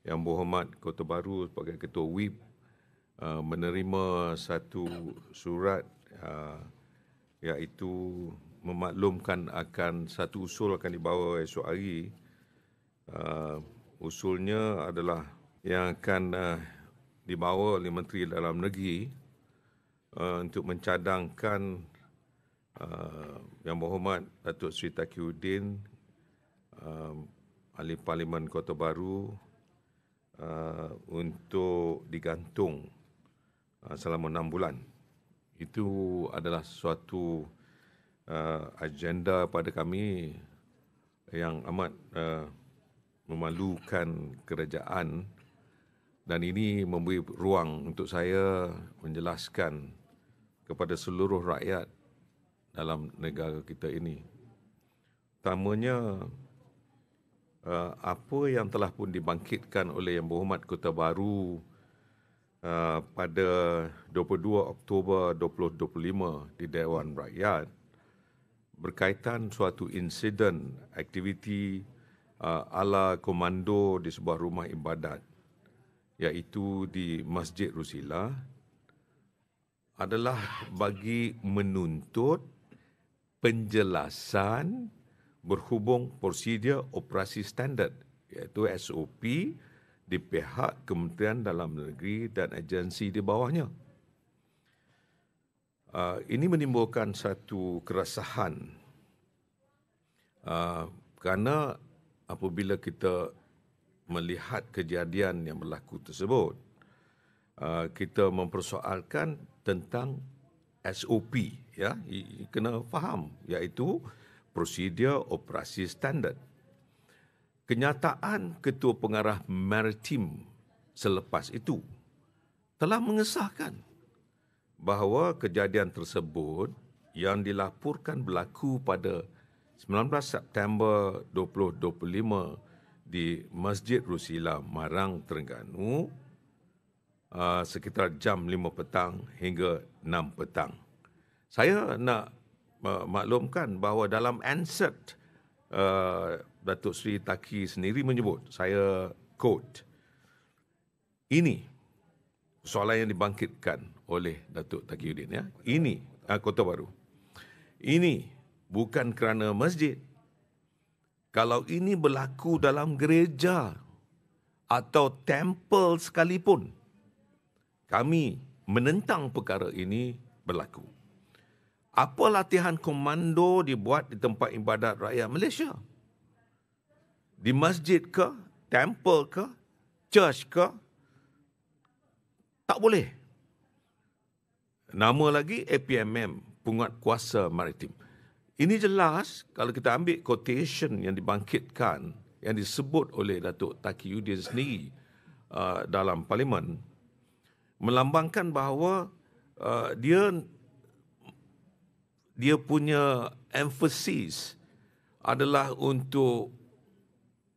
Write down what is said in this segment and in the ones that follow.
Yang Berhormat Kota Baru sebagai Ketua WIP menerima satu surat iaitu memaklumkan akan satu usul akan dibawa esok hari. Usulnya adalah yang akan dibawa oleh Menteri Dalam Negeri untuk mencadangkan Yang Berhormat Datuk Seri Taqiyuddin, Ahli Parlimen Kota Baru, untuk digantung selama 6 bulan. Itu adalah suatu agenda pada kami yang amat memalukan kerajaan, dan ini memberi ruang untuk saya menjelaskan kepada seluruh rakyat dalam negara kita ini. Pertamanya, apa yang telah pun dibangkitkan oleh Yang Berhormat Kota Baru pada 22 Oktober 2025 di Dewan Rakyat berkaitan suatu insiden aktiviti ala komando di sebuah rumah ibadat, iaitu di Masjid Rusila, adalah bagi menuntut penjelasan berhubung prosedur operasi standard, iaitu SOP di pihak Kementerian Dalam Negeri dan agensi di bawahnya. Ini menimbulkan satu keresahan kerana apabila kita melihat kejadian yang berlaku tersebut, kita mempersoalkan tentang SOP, ya, kena faham, iaitu prosedur operasi standard. Kenyataan Ketua Pengarah Maritim selepas itu telah mengesahkan bahawa kejadian tersebut yang dilaporkan berlaku pada 19 September 2025 di Masjid Rusila, Marang, Terengganu, sekitar jam 5 petang hingga 6 petang. Saya nak maklumkan bahawa dalam ansert Datuk Seri Taki sendiri menyebut, saya quote, ini soalan yang dibangkitkan oleh Datuk Taqiyuddin, ya. Ini Kota Baru. Ini bukan kerana masjid. Kalau ini berlaku dalam gereja atau tempel sekalipun, kami menentang perkara ini berlaku. Apa latihan komando dibuat di tempat ibadat rakyat Malaysia? Di masjid ke, tempel ke, church ke? Tak boleh. Nama lagi APMM, Penguatkuasa Maritim. Ini jelas kalau kita ambil quotation yang dibangkitkan, yang disebut oleh Datuk Taqiyuddin sendiri dalam Parlimen, melambangkan bahawa dia punya emphasis adalah untuk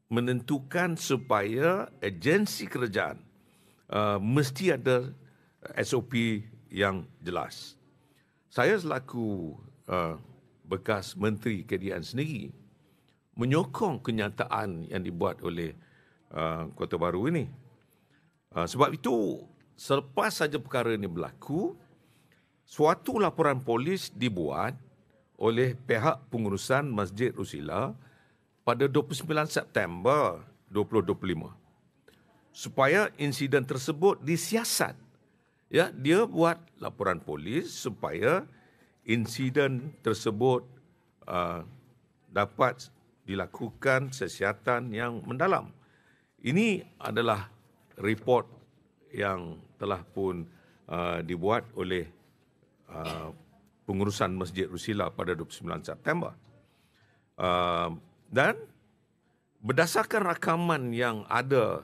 menentukan supaya agensi kerajaan mesti ada SOP yang jelas. Saya selaku bekas Menteri KDN sendiri menyokong kenyataan yang dibuat oleh Kota Baru ini. Sebab itu, selepas saja perkara ini berlaku, suatu laporan polis dibuat oleh pihak pengurusan Masjid Rusila pada 29 September 2025 supaya insiden tersebut disiasat. Ya, dia buat laporan polis supaya insiden tersebut dapat dilakukan siasatan yang mendalam. Ini adalah report yang telah pun dibuat oleh pengurusan Masjid Rusila pada 29 September. Dan berdasarkan rakaman yang ada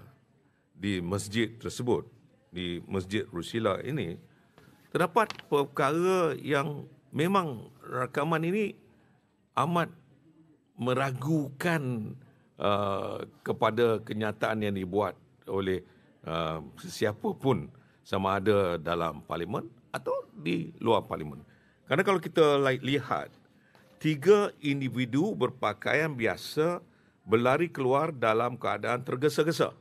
di masjid tersebut, di Masjid Rusila ini, terdapat perkara yang memang rakaman ini amat meragukan kepada kenyataan yang dibuat oleh sesiapa pun, sama ada dalam Parlimen atau di luar Parlimen. Kerana kalau kita lihat, 3 individu berpakaian biasa berlari keluar dalam keadaan tergesa-gesa.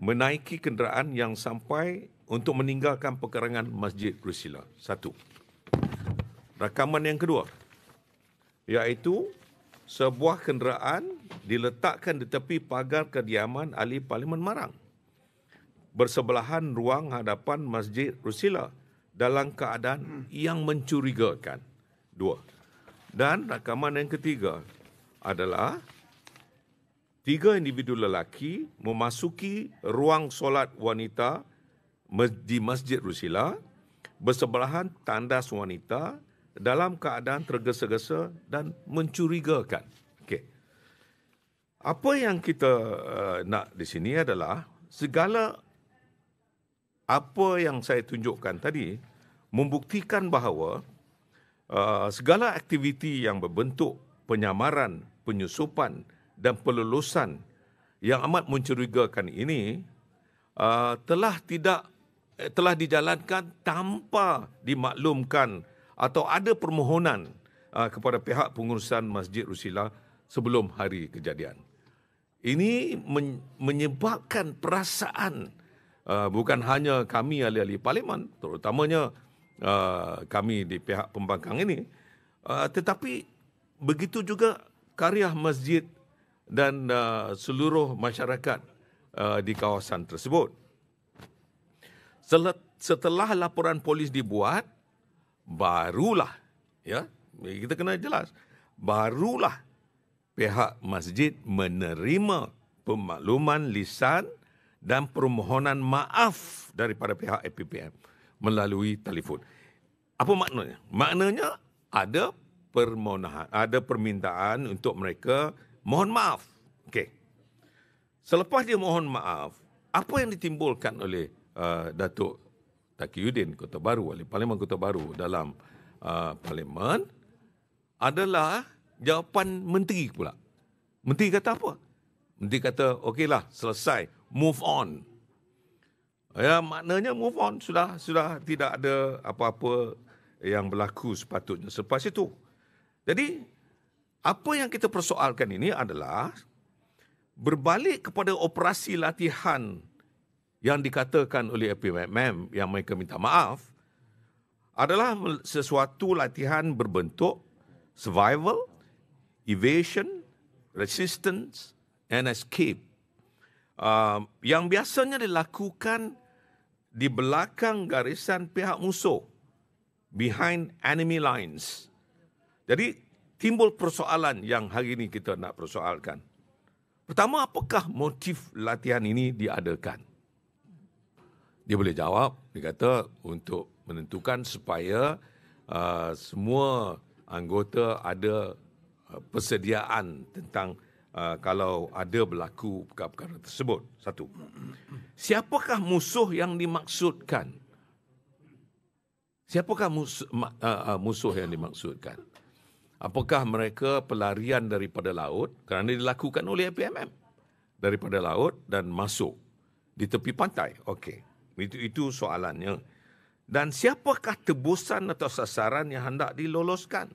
menaiki kenderaan yang sampai untuk meninggalkan pekarangan Masjid Rusila. Satu. Rakaman yang kedua, iaitu sebuah kenderaan diletakkan di tepi pagar kediaman ahli Parlimen Marang bersebelahan ruang hadapan Masjid Rusila dalam keadaan yang mencurigakan. Dua. Dan rakaman yang ketiga adalah 3 individu lelaki memasuki ruang solat wanita di Masjid Rusila bersebelahan tandas wanita dalam keadaan tergesa-gesa dan mencurigakan. Okey. Apa yang kita nak di sini adalah segala apa yang saya tunjukkan tadi membuktikan bahawa segala aktiviti yang berbentuk penyamaran, penyusupan dan pelulusan yang amat mencurigakan ini telah dijalankan tanpa dimaklumkan atau ada permohonan kepada pihak pengurusan Masjid Rusila sebelum hari kejadian. Ini menyebabkan perasaan bukan hanya kami ahli-ahli parlimen, terutamanya kami di pihak pembangkang ini, tetapi begitu juga karya masjid dan seluruh masyarakat di kawasan tersebut. Setelah laporan polis dibuat, barulah, ya, kita kena jelas, barulah pihak masjid menerima pemakluman lisan dan permohonan maaf daripada pihak APPM melalui telefon. Apa maknanya? Maknanya ada permohonan, ada permintaan untuk mereka mohon maaf. Okey. Selepas dia mohon maaf, apa yang ditimbulkan oleh Datuk Taqiyuddin Kota Baru, ahli Parlimen Kota Baru dalam Parlimen adalah jawapan menteri pula. Menteri kata apa? Menteri kata, okeylah, selesai, move on. Ya, maknanya move on, sudah tidak ada apa-apa yang berlaku sepatutnya selepas itu. Jadi, apa yang kita persoalkan ini adalah berbalik kepada operasi latihan yang dikatakan oleh APPM yang mereka minta maaf adalah sesuatu latihan berbentuk survival, evasion, resistance and escape. Yang biasanya dilakukan di belakang garisan pihak musuh, behind enemy lines. Jadi, timbul persoalan yang hari ini kita nak persoalkan. Pertama, apakah motif latihan ini diadakan? Dia boleh jawab, dia kata untuk menentukan supaya semua anggota ada persediaan tentang kalau ada berlaku perkara-perkara tersebut. Satu. Siapakah musuh yang dimaksudkan? Siapakah musuh yang dimaksudkan? Apakah mereka pelarian daripada laut kerana dilakukan oleh APMM daripada laut dan masuk di tepi pantai? Okey. Itu soalannya. Dan siapakah tebusan atau sasaran yang hendak diloloskan?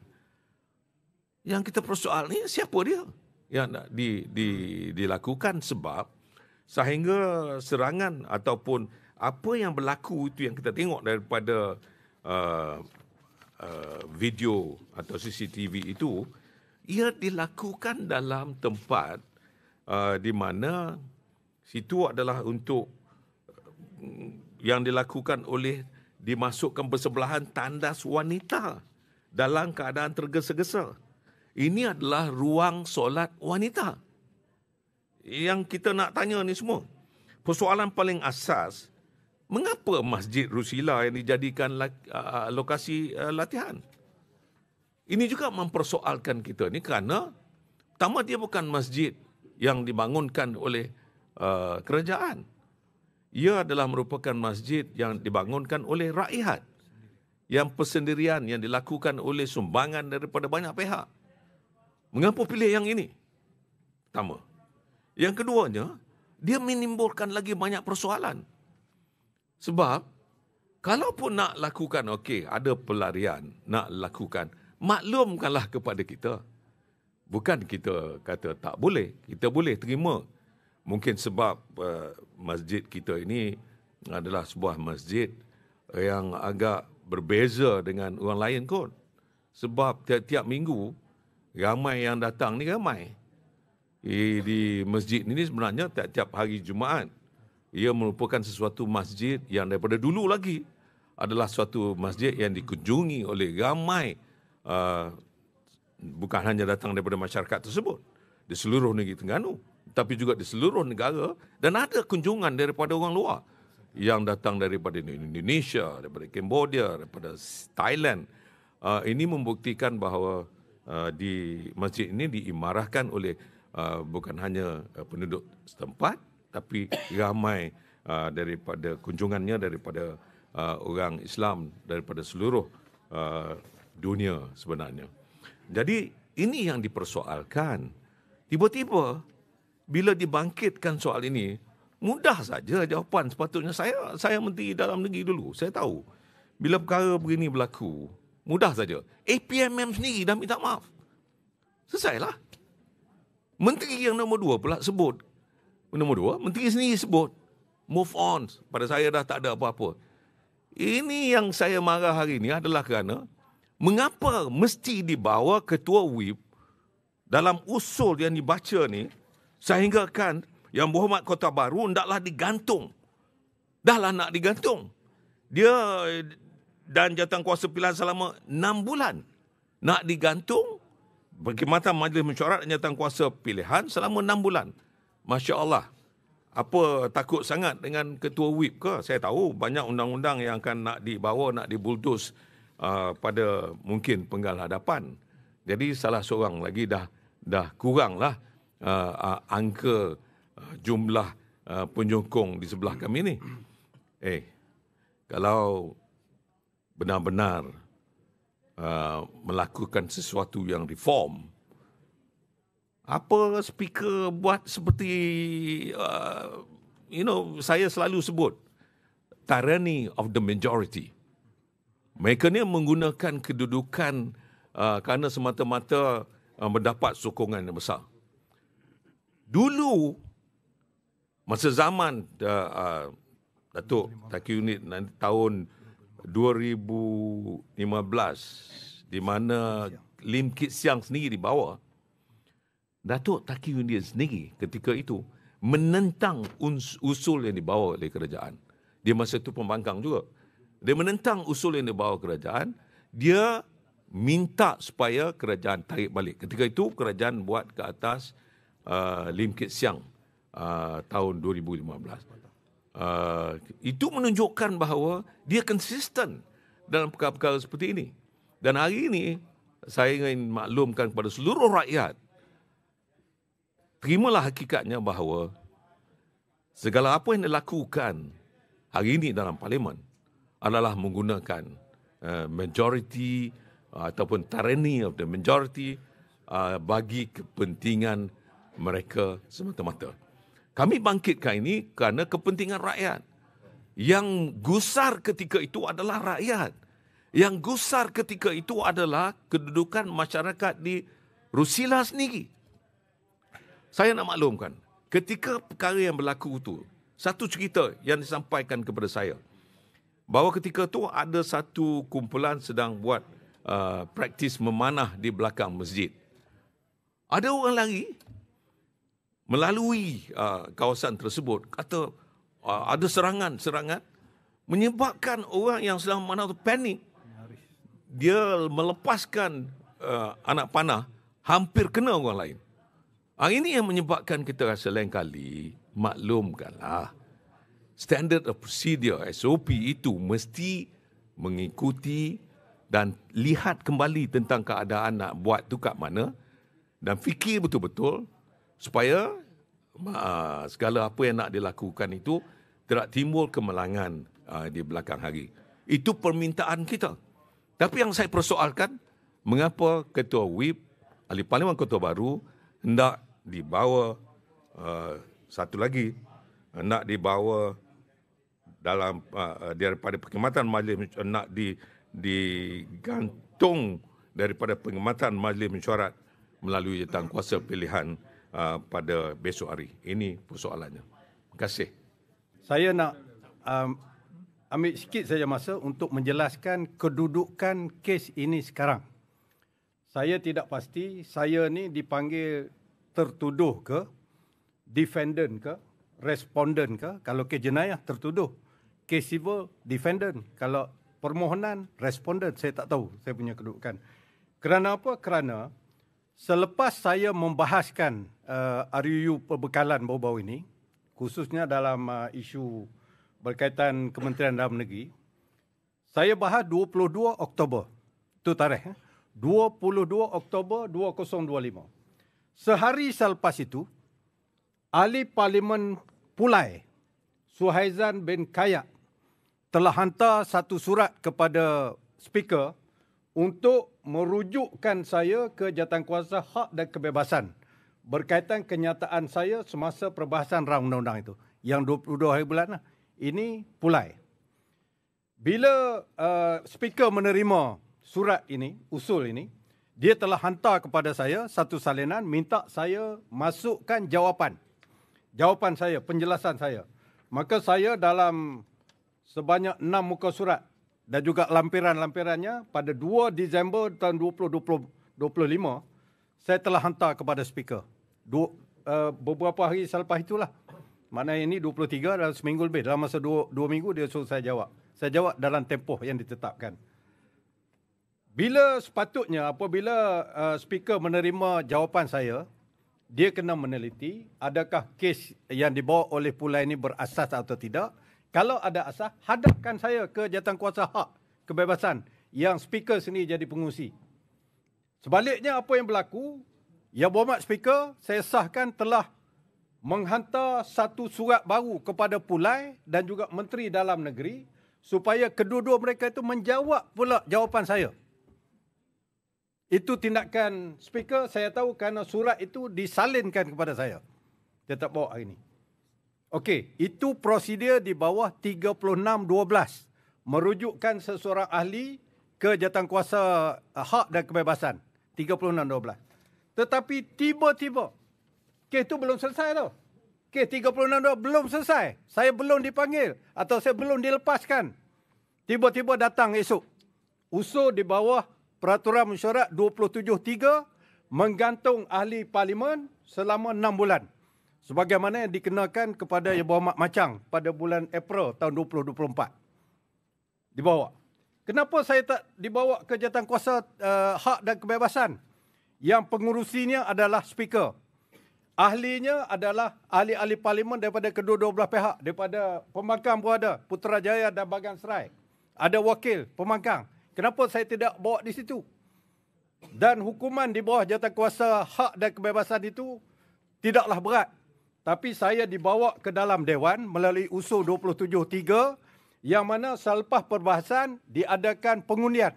Yang kita persoal ni siapa dia yang nak dilakukan, sebab sehingga serangan ataupun apa yang berlaku itu yang kita tengok daripada video atau CCTV itu, ia dilakukan dalam tempat di mana situ adalah untuk yang dilakukan oleh dimasukkan bersebelahan tandas wanita dalam keadaan tergesa-gesa. Ini adalah ruang solat wanita. Yang kita nak tanya ni semua, persoalan paling asas, mengapa Masjid Rusila yang dijadikan lokasi latihan? Ini juga mempersoalkan kita ni kerana pertama, dia bukan masjid yang dibangunkan oleh kerajaan. Ia adalah merupakan masjid yang dibangunkan oleh rakyat, yang persendirian, yang dilakukan oleh sumbangan daripada banyak pihak. Mengapa pilih yang ini? Pertama. Yang keduanya, dia menimbulkan lagi banyak persoalan. Sebab, kalaupun nak lakukan, okey, ada pelarian, nak lakukan, maklumkanlah kepada kita. Bukan kita kata tak boleh, kita boleh terima. Mungkin sebab masjid kita ini adalah sebuah masjid yang agak berbeza dengan orang lain kot. Sebab tiap-tiap minggu, ramai yang datang ni ramai. Di masjid ini sebenarnya tiap-tiap hari Jumaat, ia merupakan sesuatu masjid yang daripada dulu lagi adalah suatu masjid yang dikunjungi oleh ramai, bukan hanya datang daripada masyarakat tersebut, di seluruh negeri Terengganu, tapi juga di seluruh negara, dan ada kunjungan daripada orang luar yang datang daripada Indonesia, daripada Cambodia, daripada Thailand. Ini membuktikan bahawa di masjid ini diimarahkan oleh bukan hanya penduduk setempat, tapi ramai daripada kunjungannya daripada orang Islam daripada seluruh dunia sebenarnya. Jadi ini yang dipersoalkan. Tiba-tiba bila dibangkitkan soal ini, mudah saja jawapan sepatutnya. Saya Menteri Dalam Negeri dulu, saya tahu. Bila perkara begini berlaku, mudah saja. APMM sendiri dah minta maaf. Selesailah. Menteri yang nombor 2 pula sebut. Nombor 2, menteri sendiri sebut. Move on. Pada saya dah tak ada apa-apa. Ini yang saya marah hari ini adalah kerana mengapa mesti dibawa Ketua WIP dalam usul yang dibaca ni, sehinggakan Yang Berhormat Kota Baru ndaklah digantung. Dahlah nak digantung. Dia dan jawatankuasa pilihan selama 6 bulan. Nak digantung Perkhidmatan Majlis Mesyuarat dan Jawatankuasa Pilihan selama 6 bulan. Masya Allah. Apa takut sangat dengan Ketua WIP ke? Saya tahu banyak undang-undang yang akan nak dibawa, nak dibuldos pada mungkin penggal hadapan. Jadi salah seorang lagi dah kuranglah angka jumlah penyokong di sebelah kami ni. Kalau benar-benar melakukan sesuatu yang reform, apa speaker buat seperti saya selalu sebut tyranny of the majority. Mereka ni menggunakan kedudukan kerana semata-mata mendapat sokongan yang besar. Dulu masa zaman Datuk Taki Unit tahun 2015, di mana Lim Kit Siang sendiri dibawa, Datuk Taki Unit sendiri ketika itu menentang usul yang dibawa oleh kerajaan. Dia masa itu pembangkang juga. Dia menentang usul yang dibawa kerajaan. Dia minta supaya kerajaan tarik balik. Ketika itu kerajaan buat ke atas Lim Kit Siang tahun 2015. Itu menunjukkan bahawa dia konsisten dalam perkara-perkara seperti ini. Dan hari ini saya ingin maklumkan kepada seluruh rakyat, terimalah hakikatnya bahawa segala apa yang dilakukan hari ini dalam Parlimen adalah menggunakan majority ataupun tyranny of the majority bagi kepentingan mereka semata-mata. Kami bangkitkan ini kerana kepentingan rakyat. Yang gusar ketika itu adalah rakyat. Yang gusar ketika itu adalah kedudukan masyarakat di Rusila sendiri. Saya nak maklumkan, ketika perkara yang berlaku itu, satu cerita yang disampaikan kepada saya, bahawa ketika itu ada satu kumpulan sedang buat praktis memanah di belakang masjid. Ada orang lari melalui kawasan tersebut, kata ada serangan menyebabkan orang yang sedang memanah itu panik. Dia melepaskan anak panah, hampir kena orang lain. Ini yang menyebabkan kita rasa lain kali, maklumkanlah, standard of procedure, SOP itu mesti mengikuti dan lihat kembali tentang keadaan nak buat tu kat mana dan fikir betul-betul supaya segala apa yang nak dilakukan itu tidak timbul kemalangan di belakang hari. Itu permintaan kita. Tapi yang saya persoalkan, mengapa Ketua WIP, Ahli Parlimen Kota Baru hendak dibawa satu lagi, hendak dibawa dalam daripada perkhidmatan majlis, nak digantung daripada perkhidmatan majlis mesyuarat melalui jawatankuasa pilihan pada besok hari. Ini persoalannya. Terima kasih. Saya nak ambil sikit saja masa untuk menjelaskan kedudukan kes ini sekarang. Saya tidak pasti saya ni dipanggil tertuduh ke, defendant ke, respondent ke. Kalau kes jenayah tertuduh, kes civil defendant. Kalau permohonan respondent, saya tak tahu saya punya kedudukan. Kerana apa? Kerana selepas saya membahaskan RUU perbekalan baru-baru ini, khususnya dalam isu berkaitan Kementerian Dalam Negeri, saya bahas 22 Oktober. Itu tarikh. 22 Oktober 2025. Sehari selepas itu, Ahli Parlimen Pulai, Suhaizan bin Kayak, telah hantar satu surat kepada Speaker untuk merujukkan saya ke Jawatankuasa Hak dan Kebebasan berkaitan kenyataan saya semasa perbahasan rang undang-undang itu. Yang 22 hari bulan lah. Ini Pulai. Bila Speaker menerima surat ini, usul ini, dia telah hantar kepada saya satu salinan minta saya masukkan jawapan. Jawapan saya, penjelasan saya. Maka saya dalam sebanyak 6 muka surat dan juga lampiran-lampirannya pada 2 Disember tahun 2025, saya telah hantar kepada Speaker. Beberapa hari selepas itulah. Maknanya ini 23 dalam seminggu lebih. Dalam masa 2 minggu dia suruh saya jawab. Saya jawab dalam tempoh yang ditetapkan. Bila sepatutnya apabila Speaker menerima jawapan saya, dia kena meneliti adakah kes yang dibawa oleh Pulai ini berasas atau tidak. Kalau ada asas, hadapkan saya ke Jawatankuasa Hak Kebebasan yang Speaker sendiri jadi pengurusi. Sebaliknya apa yang berlaku, Yang Berhormat Speaker, saya sahkan telah menghantar satu surat baru kepada Pulai dan juga Menteri Dalam Negeri supaya kedua-dua mereka itu menjawab pula jawapan saya. Itu tindakan Speaker, saya tahu kerana surat itu disalinkan kepada saya. Saya tak bawa hari ini. Okey, itu prosedur di bawah 36.12. Merujukkan seseorang ahli ke Jawatankuasa Hak dan Kebebasan. 36.12. Tetapi tiba-tiba, kes itu belum selesai tau. Kes 36.12 belum selesai. Saya belum dipanggil atau saya belum dilepaskan. Tiba-tiba datang esok. Usul di bawah Peraturan Mesyuarat 273 menggantung ahli parlimen selama 6 bulan. Sebagaimana yang dikenakan kepada Yang Berhormat Macang pada bulan April tahun 2024. Dibawa. Kenapa saya tak dibawa ke Jawatankuasa Hak dan Kebebasan? Yang pengurusinya adalah Speaker. Ahlinya adalah ahli-ahli parlimen daripada kedua-dua belah pihak. Daripada Pembangkang pun ada, Putrajaya dan Bagan Serai. Ada wakil Pembangkang. Kenapa saya tidak bawa di situ? Dan hukuman di bawah Jawatankuasa Hak dan Kebebasan itu tidaklah berat. Tapi saya dibawa ke dalam Dewan melalui usul 273 yang mana selepas perbahasan diadakan pengundian.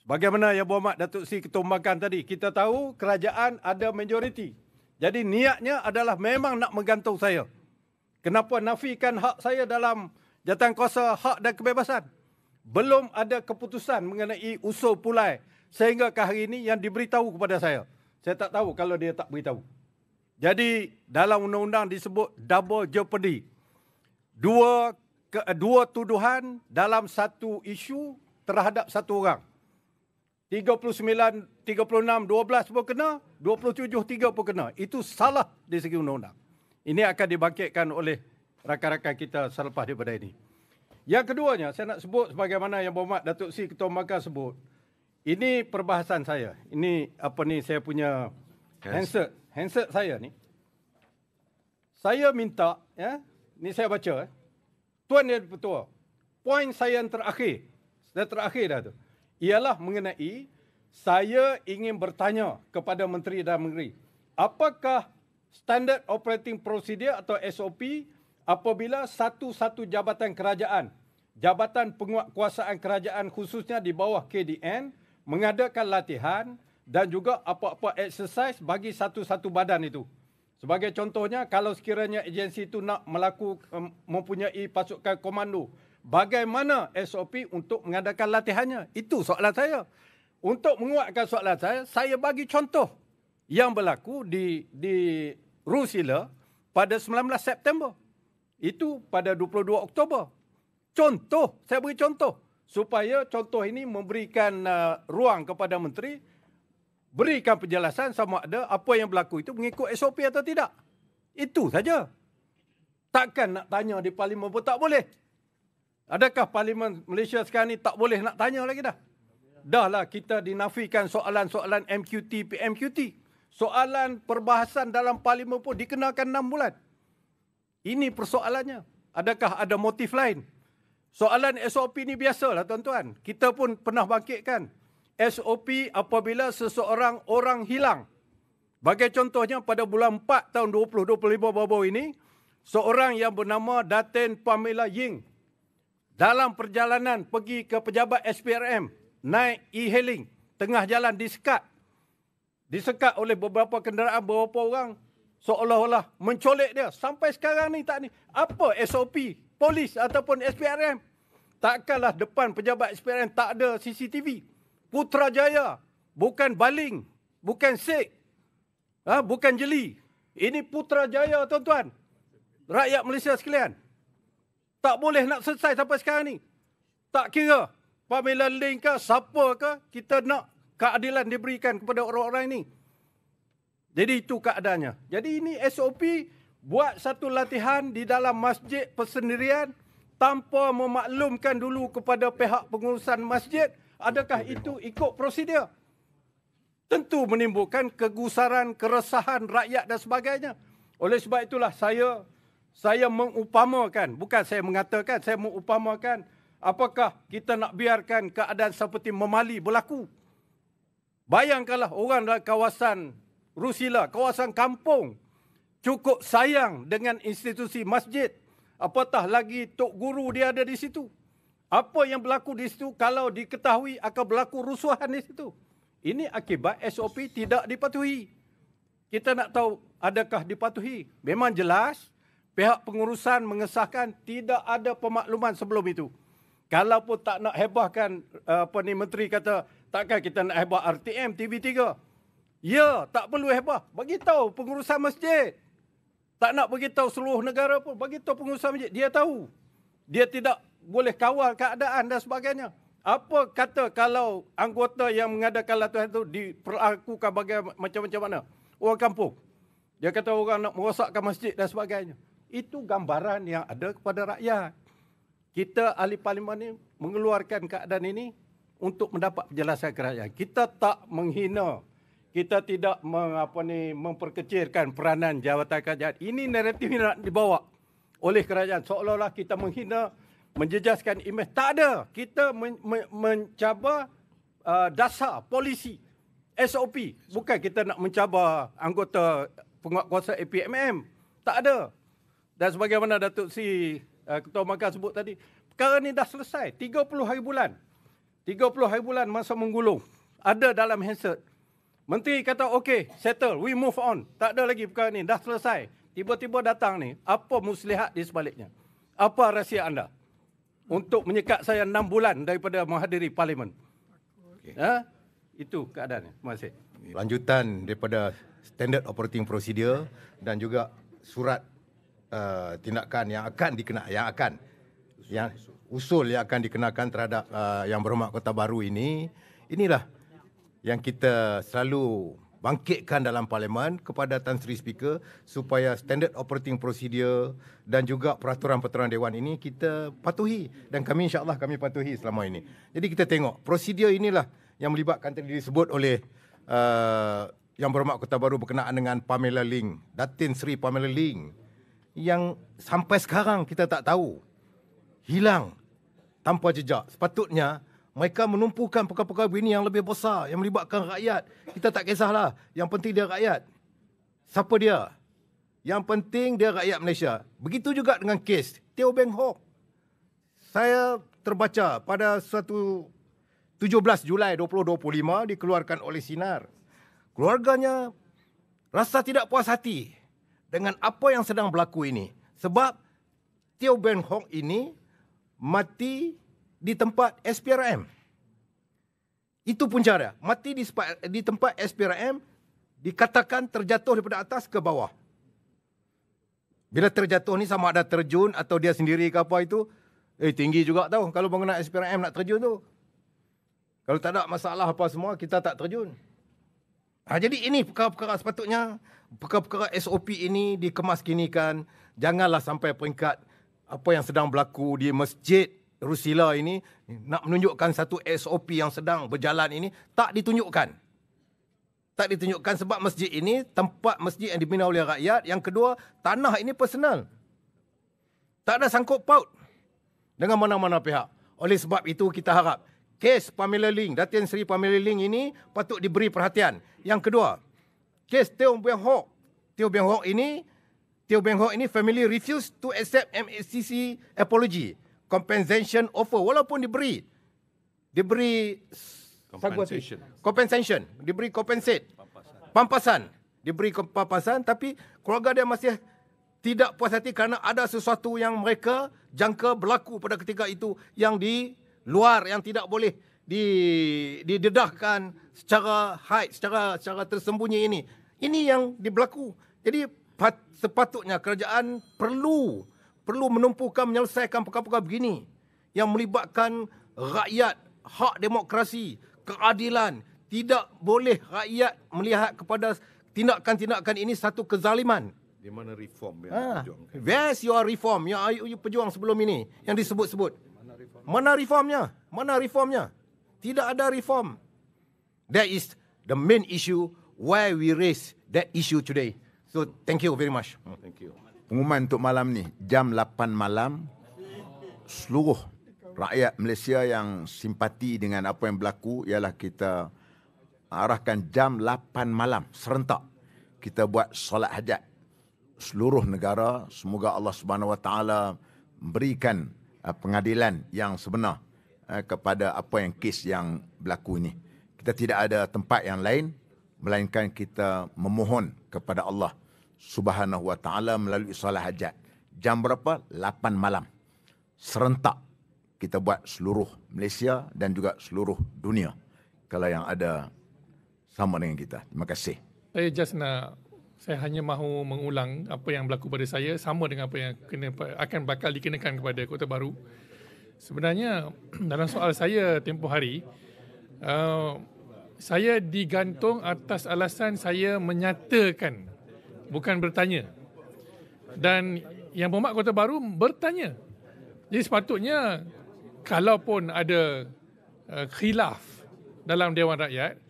Bagaimana Yang Berhormat Datuk Seri Ketua Pembangkang tadi, kita tahu kerajaan ada majoriti. Jadi niatnya adalah memang nak menggantung saya. Kenapa nafikan hak saya dalam Jawatankuasa Hak dan Kebebasan? Belum ada keputusan mengenai usul Pulai sehingga ke hari ini yang diberitahu kepada saya. Saya tak tahu kalau dia tak beritahu. Jadi dalam undang-undang disebut double jeopardy. Dua tuduhan dalam satu isu terhadap satu orang. 36, 12 pun kena, 27, 3 pun kena. Itu salah di segi undang-undang. Ini akan dibangkitkan oleh rakan-rakan kita selepas daripada ini. Yang keduanya, saya nak sebut sebagaimana Yang Berhormat Datuk Seri Ketua Pembangkang sebut. Ini perbahasan saya. Ini apa ni saya punya handset saya ni. Saya minta, ya, ni saya baca. Tuan Yang Ketua, poin saya yang terakhir dah tu, ialah mengenai saya ingin bertanya kepada Menteri Dalam Negeri, apakah Standard Operating Procedure atau SOP apabila satu-satu jabatan kerajaan, jabatan penguatkuasaan kerajaan khususnya di bawah KDN, mengadakan latihan dan juga apa-apa exercise bagi satu-satu badan itu. Sebagai contohnya, kalau sekiranya agensi itu nak mempunyai pasukan komando, bagaimana SOP untuk mengadakan latihannya? Itu soalan saya. Untuk menguatkan soalan saya bagi contoh yang berlaku di Rusila pada 19 September. Itu pada 22 Oktober. Contoh, saya beri contoh. Supaya contoh ini memberikan ruang kepada menteri, berikan penjelasan sama ada apa yang berlaku itu mengikut SOP atau tidak. Itu saja. Takkan nak tanya di parlimen pun tak boleh. Adakah parlimen Malaysia sekarang ni tak boleh nak tanya lagi dah? Dahlah kita dinafikan soalan-soalan MQT, PMQT. Soalan perbahasan dalam parlimen pun dikenakan 6 bulan. Ini persoalannya. Adakah ada motif lain? Soalan SOP ni biasalah tuan-tuan. Kita pun pernah bangkitkan. SOP apabila seseorang orang hilang. Bagi contohnya pada bulan 4 tahun 2025 baru ini, seorang yang bernama Datin Pamela Ying dalam perjalanan pergi ke pejabat SPRM, naik e-hailing, tengah jalan disekat oleh beberapa kenderaan, beberapa orang, seolah-olah mencolek dia. Sampai sekarang ni tak ni. Apa SOP polis ataupun SPRM? Takkanlah depan pejabat SPRM tak ada CCTV. Putrajaya, bukan Baling, bukan Sek, bukan Jeli. Ini Putrajaya tuan-tuan. Rakyat Malaysia sekalian. Tak boleh nak selesai sampai sekarang ni. Tak kira Pamela Ling ke, siapa ke, kita nak keadilan diberikan kepada orang-orang ini. Jadi itu keadaannya. Jadi ini SOP, buat satu latihan di dalam masjid persendirian tanpa memaklumkan dulu kepada pihak pengurusan masjid, adakah itu ikut prosedur? Tentu menimbulkan kegusaran, keresahan rakyat dan sebagainya. Oleh sebab itulah saya mengupamakan, bukan saya mengatakan, saya mengupamakan apakah kita nak biarkan keadaan seperti Memali berlaku. Bayangkanlah orang dalam kawasan Rusila, kawasan kampung, cukup sayang dengan institusi masjid. Apatah lagi Tok Guru dia ada di situ. Apa yang berlaku di situ kalau diketahui akan berlaku rusuhan di situ. Ini akibat SOP tidak dipatuhi. Kita nak tahu adakah dipatuhi. Memang jelas pihak pengurusan mengesahkan tidak ada pemakluman sebelum itu. Kalau pun tak nak hebahkan, menteri kata takkan kita nak hebah RTM, TV3. Ya, tak perlu hebah. Bagi tahu pengurusan masjid. Tak nak bagi tahu seluruh negara pun, bagi tahu pengurusan masjid. Dia tahu. Dia tidak boleh kawal keadaan dan sebagainya. Apa kata kalau anggota yang mengadakan latihan itu diperlakukan macam-macam mana? Orang kampung. Dia kata orang nak merosakkan masjid dan sebagainya. Itu gambaran yang ada kepada rakyat. Kita ahli parlimen ini mengeluarkan keadaan ini untuk mendapat penjelasan kerajaan. Kita tak menghina. Kita tidak memperkecilkan peranan jawatan kerajaan. Ini naratif yang nak dibawa oleh kerajaan. Seolah-olah kita menghina, menjejaskan imej. Tak ada. Kita mencabar dasar polisi, SOP. Bukan kita nak mencabar anggota penguatkuasa APMM. Tak ada. Dan sebagaimana Datuk Seri Ketua Mahkamah sebut tadi, perkara ni dah selesai. 30 hari bulan. 30 hari bulan masa menggulung. Ada dalam handset. Menteri kata, okey, settle, we move on. Tak ada lagi perkara ni, dah selesai. Tiba-tiba datang ni, apa muslihat di sebaliknya? Apa rahsia anda? Untuk menyekat saya 6 bulan daripada menghadiri parlimen. Okay. Itu keadaannya. Terima kasih. Lanjutan daripada Standard Operating Procedure dan juga surat tindakan yang usul yang akan dikenakan terhadap Yang Berhormat Kota Baru ini. Inilah yang kita selalu bangkitkan dalam parlimen kepada Tan Sri Speaker supaya Standard Operating Procedure dan juga peraturan-peraturan Dewan ini kita patuhi, dan kami insya-Allah kami patuhi selama ini. Jadi kita tengok prosedur inilah yang melibatkan tadi disebut oleh Yang Berhormat Kota Baru berkenaan dengan Pamela Ling, Datin Sri Pamela Ling, yang sampai sekarang kita tak tahu, hilang tanpa jejak. Sepatutnya mereka menumpukan perkara-perkara begini yang lebih besar, yang melibatkan rakyat. Kita tak kisahlah. Yang penting dia rakyat. Siapa dia? Yang penting dia rakyat Malaysia. Begitu juga dengan kes Teo Beng Hock. Saya terbaca pada suatu 17 Julai 2025 dikeluarkan oleh Sinar. Keluarganya rasa tidak puas hati dengan apa yang sedang berlaku ini. Sebab Teo Beng Hock ini mati di tempat SPRM. Itu punca dia. Mati di tempat SPRM, dikatakan terjatuh daripada atas ke bawah. Bila terjatuh ni sama ada terjun atau dia sendiri ke apa itu, tinggi juga tau kalau bangunan SPRM nak terjun tu. Kalau tak ada masalah apa semua, kita tak terjun. Jadi ini perkara-perkara sepatutnya, perkara-perkara SOP ini dikemaskinikan. Janganlah sampai peringkat apa yang sedang berlaku di Masjid Rusila ini, nak menunjukkan satu SOP yang sedang berjalan ini, tak ditunjukkan. Tak ditunjukkan sebab masjid ini tempat masjid yang dibina oleh rakyat. Yang kedua, tanah ini personal. Tak ada sangkut paut dengan mana-mana pihak. Oleh sebab itu kita harap kes Pamela Ling, Datin Seri Pamela Ling ini patut diberi perhatian. Yang kedua, kes Teo Beng Hock. Teo Beng Hock ini family refused to accept MSCC apology, compensation offer walaupun diberi compensation, diberi compensate, pampasan, diberi pampasan, tapi keluarga dia masih tidak puas hati kerana ada sesuatu yang mereka jangka berlaku pada ketika itu yang di luar, yang tidak boleh didedahkan secara hide, secara tersembunyi ini. Ini yang berlaku. Jadi sepatutnya kerajaan perlu menumpukan menyelesaikan perkara-perkara begini yang melibatkan rakyat, hak demokrasi, keadilan. Tidak boleh rakyat melihat kepada tindakan-tindakan ini satu kezaliman. Di mana reform yang diperjuangkan? Where's your reform yang you pejuang sebelum ini yang disebut-sebut? Mana reformnya? Mana reformnya? Tidak ada reform. That is the main issue why we raise that issue today. So thank you very much. Thank you. Pengumuman untuk malam ni, jam 8 malam, seluruh rakyat Malaysia yang simpati dengan apa yang berlaku ialah kita arahkan jam 8 malam serentak. Kita buat solat hajat seluruh negara. Semoga Allah Subhanahu Wa Taala memberikan pengadilan yang sebenar kepada apa yang kes yang berlaku ini. Kita tidak ada tempat yang lain melainkan kita memohon kepada Allah Subhanahu Wa Taala melalui solat hajat. Jam berapa? 8 malam. Serentak kita buat seluruh Malaysia dan juga seluruh dunia. Kalau yang ada sama dengan kita. Terima kasih. Saya hanya mahu mengulang apa yang berlaku pada saya sama dengan apa yang akan bakal dikenakan kepada Kota Bharu. Sebenarnya dalam soal saya tempoh hari, saya digantung atas alasan saya menyatakan, bukan bertanya. Dan yang Berhormat Kota Bharu bertanya. Jadi sepatutnya kalaupun ada khilaf dalam Dewan Rakyat,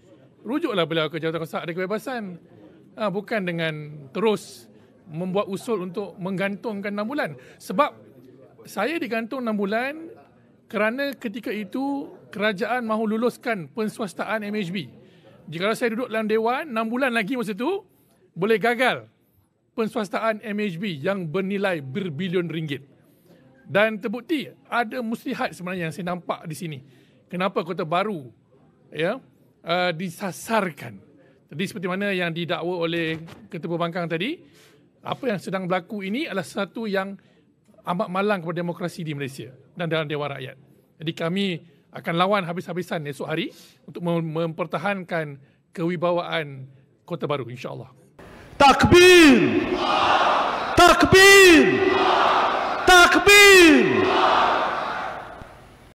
rujuklah beliau ke Jawatankuasa ada kebebasan. Bukan dengan terus membuat usul untuk menggantungkan 6 bulan. Sebab saya digantung 6 bulan kerana ketika itu kerajaan mahu luluskan penswastaan MHB. Jika saya duduk dalam Dewan, 6 bulan lagi masa itu, boleh gagal penswastaan MHB yang bernilai berbilion ringgit. Dan terbukti ada muslihat sebenarnya yang saya nampak di sini. Kenapa Kota Bharu disasarkan. Jadi seperti mana yang didakwa oleh Ketua Pembangkang tadi, apa yang sedang berlaku ini adalah sesuatu yang amat malang kepada demokrasi di Malaysia dan dalam Dewan Rakyat. Jadi kami akan lawan habis-habisan esok hari untuk mempertahankan kewibawaan Kota Bharu, insya-Allah. Takbir! Takbir! Takbir!